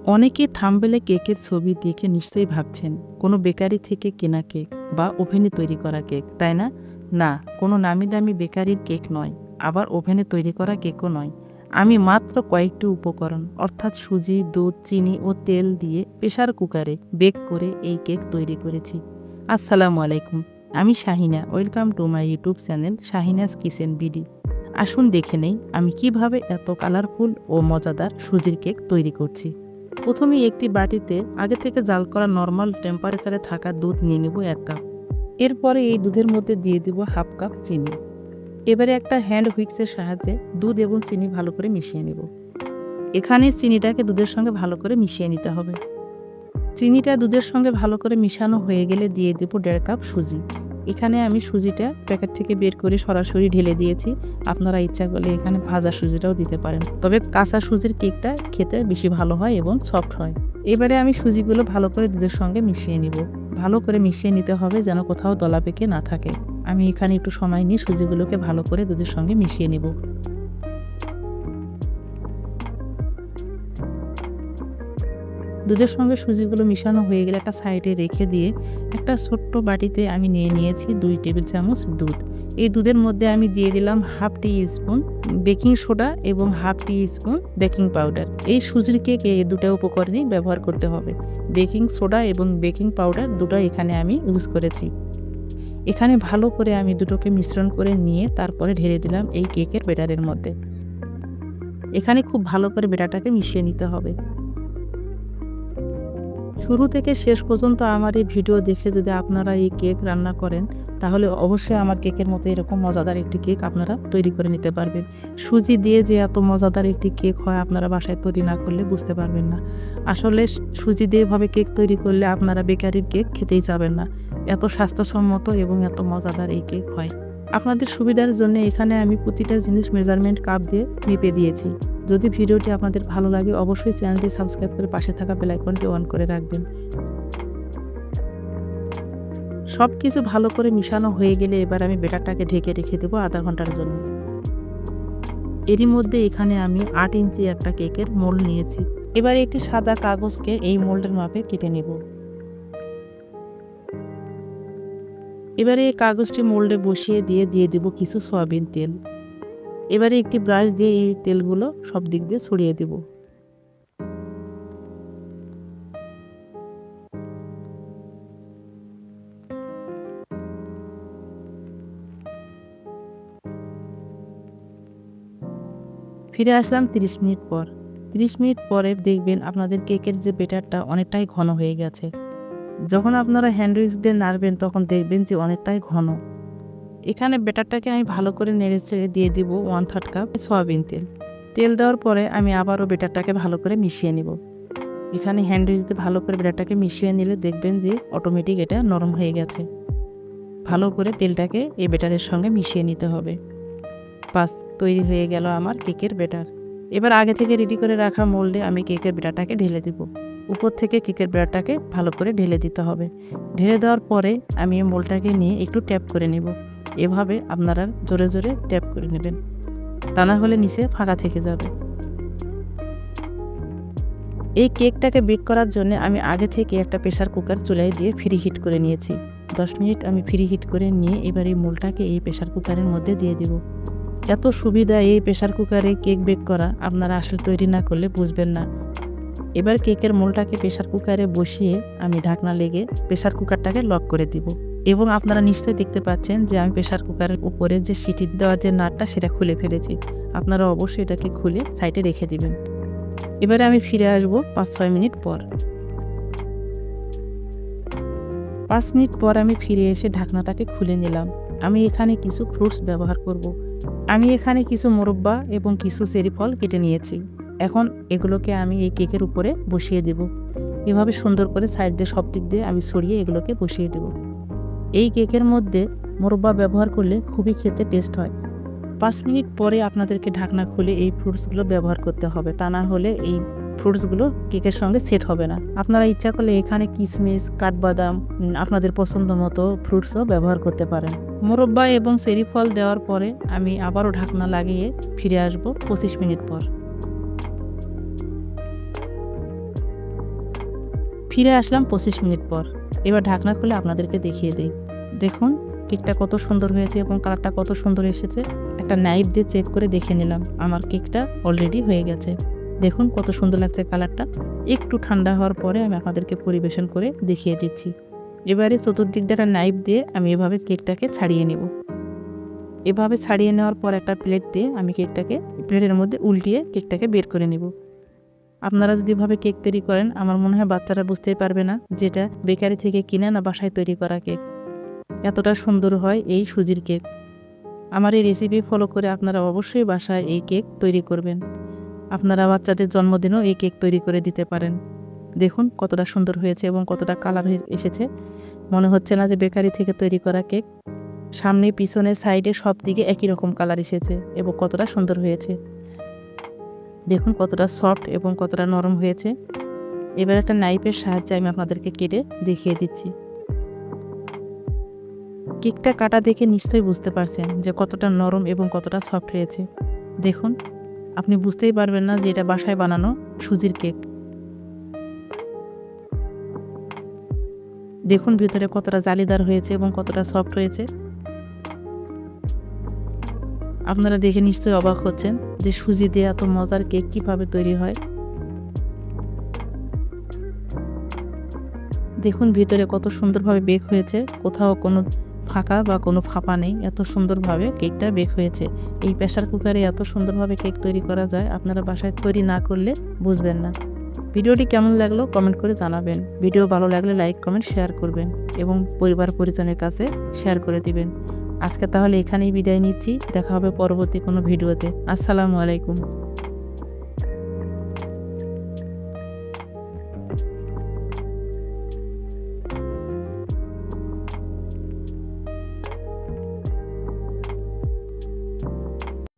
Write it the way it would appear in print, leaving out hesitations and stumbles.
অনেকে থাম্বনেলে কেকের ছবি দেখে নিশ্চয়ই ভাবছেন কোনো বেকারি থেকে কেনা কেক বা ওভেনে তৈরি করা কেক, তাই না? না, কোনো নামি দামি বেকারির কেক নয়, আবার ওভেনে তৈরি করা কেকও নয়। আমি মাত্র কয়েকটি উপকরণ অর্থাৎ সুজি, দুধ, চিনি ও তেল দিয়ে প্রেসার কুকারে বেক করে এই কেক তৈরি করেছি। আসসালামু আলাইকুম, আমি Shahina. Welcome to my YouTube channel Shahina's kitchen BD. আসুন দেখে নেই আমি কিভাবে এত কালারফুল ও মজাদার সুজির কেক তৈরি করছি। প্রথমেই একটি বাটিতে আগে থেকে জাল করা নর্মাল টেম্পারেচারে থাকা দুধ নিয়ে নেব 1 কাপ। এরপরে এই দুধের মধ্যে দিয়ে দিব 1/2 কাপ চিনি। এবারে একটা হ্যান্ড হুইক্সের সাহায্যে দুধ এবং চিনি ভালো করে মিশিয়ে নেব। এখানে চিনিটাকে দুধের সঙ্গে ভালো করে মিশিয়ে নিতে হবে। চিনিটা দুধের সঙ্গে ভালো করে মিশানো হয়ে গেলে দিয়ে দেব 1.5 কাপ সুজি। এখানে আমি সুজিটা প্যাকেট থেকে বের করে সরাসরি ঢেলে দিয়েছি। আপনারা ইচ্ছা করলে এখানে ভাজা সুজিটাও দিতে পারেন, তবে কাঁচা সুজির কেকটা খেতে বেশি ভালো হয় এবং সফট হয়। এবারে আমি সুজিগুলো ভালো করে দুধের সঙ্গে মিশিয়ে নিব। ভালো করে মিশিয়ে নিতে হবে যেন কোথাও দলা পেকে না থাকে। আমি এখানে একটু সময় নিয়ে সুজিগুলোকে ভালো করে দুধের সঙ্গে মিশিয়ে নিব। দুধের সঙ্গে সুজিগুলো মিশানো হয়ে গেলে একটা সাইডে রেখে দিয়ে একটা ছোট্ট বাটিতে আমি নিয়ে নিয়েছি 2 টেবিল চামচ দুধ। এই দুধের মধ্যে আমি দিয়ে দিলাম 1/2 টি স্পুন বেকিং সোডা এবং 1/2 টি স্পুন বেকিং পাউডার। এই সুজির কেকে এই দুটো উপকরণই ব্যবহার করতে হবে। বেকিং সোডা এবং বেকিং পাউডার দুটো এখানে আমি ইউজ করেছি। এখানে ভালো করে আমি দুটোকে মিশ্রণ করে নিয়ে তারপরে ঢেলে দিলাম এই কেকের ব্যাটারের মধ্যে। এখানে খুব ভালো করে ব্যাটারটাকে মিশিয়ে নিতে হবে। শুরু থেকে শেষ পর্যন্ত আমার এই ভিডিও দেখে যদি আপনারা এই কেক রান্না করেন, তাহলে অবশ্যই আমার কেকের মতো এরকম মজাদার একটি কেক আপনারা তৈরি করে নিতে পারবেন। সুজি দিয়ে যে এত মজাদার একটি কেক হয় আপনারা বাসায় তৈরি না করলে বুঝতে পারবেন না। আসলে সুজি দিয়ে এভাবে কেক তৈরি করলে আপনারা বেকারির কেক খেতেই যাবেন না। এত স্বাস্থ্যসম্মত এবং এত মজাদার এই কেক হয়। আপনাদের সুবিধার জন্য এখানে আমি প্রতিটা জিনিস মেজারমেন্ট কাপ দিয়ে মেপে দিয়েছি। যদি ভিডিওটি আপনাদের ভালো লাগে অবশ্যই চ্যানেলটি সাবস্ক্রাইব করে পাশে থাকা বেল আইকনটি অন করে রাখবেন। সব কিছু ভালো করে মিশানো হয়ে গেলে এবার আমি ব্যাটারটাকে ঢেকে রেখে দেবো আধা ঘন্টার জন্য। এরই মধ্যে এখানে আমি 8 ইঞ্চি একটা কেকের মোল্ড নিয়েছি। এবার একটি সাদা কাগজকে এই মোল্ডের মাপে কেটে নেব। এবারে এই কাগজটি মোল্ডে বসিয়ে দিয়ে দেব কিছু সয়াবিন তেল। এবারে একটি ব্রাশ দিয়ে এই তেলগুলো সব দিক দিয়ে ছড়িয়ে দেব। ফিরে আসলাম 30 মিনিট পর। 30 মিনিট পরে দেখবেন আপনাদের কেকের যে ব্যাটারটা অনেকটাই ঘন হয়ে গেছে। যখন আপনারা হ্যান্ড উইক্স দিয়ে নাড়বেন তখন দেখবেন যে অনেকটাই ঘন। এখানে ব্যাটারটাকে আমি ভালো করে নেড়ে চেড়ে দিয়ে দিব 1/3 কাপ সয়াবিন তেল। তেল দেওয়ার পরে আমি আবারও ব্যাটারটাকে ভালো করে মিশিয়ে নিব। এখানে হ্যান্ড উইক্স দিয়ে ভালো করে ব্যাটারটাকে মিশিয়ে নিলে দেখবেন যে অটোমেটিক এটা নরম হয়ে গেছে। ভালো করে তেলটাকে এই ব্যাটারের সঙ্গে মিশিয়ে নিতে হবে। বাস, তৈরি হয়ে গেল আমার কেকের ব্যাটার। এবার আগে থেকে রেডি করে রাখা মোল্ডে আমি কেকের ব্যাটারটাকে ঢেলে দিব। উপর থেকে কেকের ব্যাটারটাকে ভালো করে ঢেলে দিতে হবে। ঢেলে দেওয়ার পরে আমি এই মোল্ডটাকে নিয়ে একটু ট্যাপ করে নেব। এভাবে আপনারা জোরে জোরে ট্যাপ করে নেবেন, তা না হলে নিচে ফাঁকা থেকে যাবে। এই কেকটাকে বেক করার জন্য আমি আগে থেকে একটা প্রেসার কুকার চুলায় দিয়ে ফ্রি হিট করে নিয়েছি। 10 মিনিট আমি ফ্রি হিট করে নিয়ে এবার এই মোল্ডটাকে এই প্রেসার কুকারের মধ্যে দিয়ে দেব। এত সুবিধা এই প্রেসার কুকারে কেক বেক করা, আপনারা আসলে তৈরি না করলে বুঝবেন না। এবার কেকের মোল্ডটাকে প্রেসার কুকারে বসিয়ে আমি ঢাকনা লেগে প্রেসার কুকারটাকে লক করে দিব। এবং আপনারা নিশ্চয়ই দেখতে পাচ্ছেন যে আমি প্রেসার কুকারের উপরে যে সিটি দেওয়ার যে নাটটা সেটা খুলে ফেলেছি। আপনারা অবশ্যই এটাকে খুলে সাইডে রেখে দিবেন। এবারে আমি ফিরে আসব 5-6 মিনিট পর। 5 মিনিট পর আমি ফিরে এসে ঢাকনাটাকে খুলে নিলাম। আমি এখানে কিছু ফ্রুটস ব্যবহার করব। আমি এখানে কিছু মোরব্বা এবং কিছু চেরি ফল কেটে নিয়েছি। এখন এগুলোকে আমি এই কেকের উপরে বসিয়ে দেব। এভাবে সুন্দর করে সাইড দিয়ে সব দিক দিয়ে আমি ছড়িয়ে এগুলোকে বসিয়ে দেব। এই কেকের মধ্যে মোরব্বা ব্যবহার করলে খুবই খেতে টেস্ট হয়। 5 মিনিট পরে আপনাদেরকে ঢাকনা খুলে এই ফ্রুটসগুলো ব্যবহার করতে হবে, তা না হলে এই ফ্রুটসগুলো কেকের সঙ্গে সেট হবে না। আপনারা ইচ্ছা করলে এখানে কিশমিশ, কাঠবাদাম, আপনাদের পছন্দ মতো ফ্রুটসও ব্যবহার করতে পারেন। মোরব্বা এবং চেরি ফল দেওয়ার পরে আমি আবারও ঢাকনা লাগিয়ে ফিরে আসব 25 মিনিট পর। ফিরে আসলাম 25 মিনিট পর। এবার ঢাকনা খুলে আপনাদেরকে দেখিয়ে দিই। দেখুন কেকটা কত সুন্দর হয়েছে এবং কালারটা কত সুন্দর এসেছে। একটা নাইফ দিয়ে চেক করে দেখে নিলাম আমার কেকটা অলরেডি হয়ে গেছে। দেখুন কত সুন্দর লাগছে কালারটা। একটু ঠান্ডা হওয়ার পরে আমি আপনাদেরকে পরিবেশন করে দেখিয়ে দিচ্ছি। এবারে চতুর্দিক দিয়ে একটা নাইফ দিয়ে আমি এভাবে কেকটাকে ছাড়িয়ে নেব। এভাবে ছাড়িয়ে নেওয়ার পর একটা প্লেট দিয়ে আমি কেকটাকে প্লেটের মধ্যে উল্টিয়ে কেকটাকে বের করে নেব। আপনারা যদি এভাবে কেক তৈরি করেন আমার মনে হয় বাচ্চারা বুঝতেই পারবে না যেটা বেকারি থেকে কিনে না বাসায় তৈরি করা কেক। এতটা সুন্দর হয় এই সুজির কেক। আমার এই রেসিপি ফলো করে আপনারা অবশ্যই বাসায় এই কেক তৈরি করবেন। আপনারা বাচ্চাদের জন্মদিনেও এই কেক তৈরি করে দিতে পারেন। দেখুন কতটা সুন্দর হয়েছে এবং কতটা কালার এসেছে। মনে হচ্ছে না যে বেকারি থেকে তৈরি করা কেক। সামনে পিছনে সাইডে সব দিকে একই রকম কালার এসেছে এবং কতটা সুন্দর হয়েছে। দেখুন কতটা সফট এবং কতটা নরম হয়েছে। এবার একটা নাইফের সাহায্যে আমি আপনাদেরকে কেটে দেখিয়ে দিচ্ছি। কেকটা কাটা দেখে নিশ্চয়ই বুঝতে পারছেন যে কতটা নরম এবং কতটা সফট হয়েছে। দেখুন আপনি বুঝতেই পারবেন না যে এটা বাসায় বানানো সুজির কেক। দেখুন ভিতরে কতটা জালিদার হয়েছে এবং কতটা সফট হয়েছে। আপনারা দেখে নিশ্চয়ই অবাক হচ্ছেন যে সুজি দিয়ে এত মজার কেক কিভাবে তৈরি হয়। দেখুন ভিতরে কত সুন্দরভাবে বেক হয়েছে, কোথাও কোনো ফাঁকা বা কোনো ফাঁপা নেই। এত সুন্দরভাবে কেকটা বেক হয়েছে। এই প্রেসার কুকারে এত সুন্দরভাবে কেক তৈরি করা যায়, আপনারা বাসায় তৈরি না করলে বুঝবেন না। ভিডিওটি কেমন লাগলো কমেন্ট করে জানাবেন। ভিডিও ভালো লাগলে লাইক কমেন্ট শেয়ার করবেন এবং পরিবার পরিজনের কাছে শেয়ার করে দিবেন। আজকে তাহলে এখানেই বিদায় নিচ্ছি। দেখা হবে পরবর্তী কোনো ভিডিওতে। আসসালামু আলাইকুম।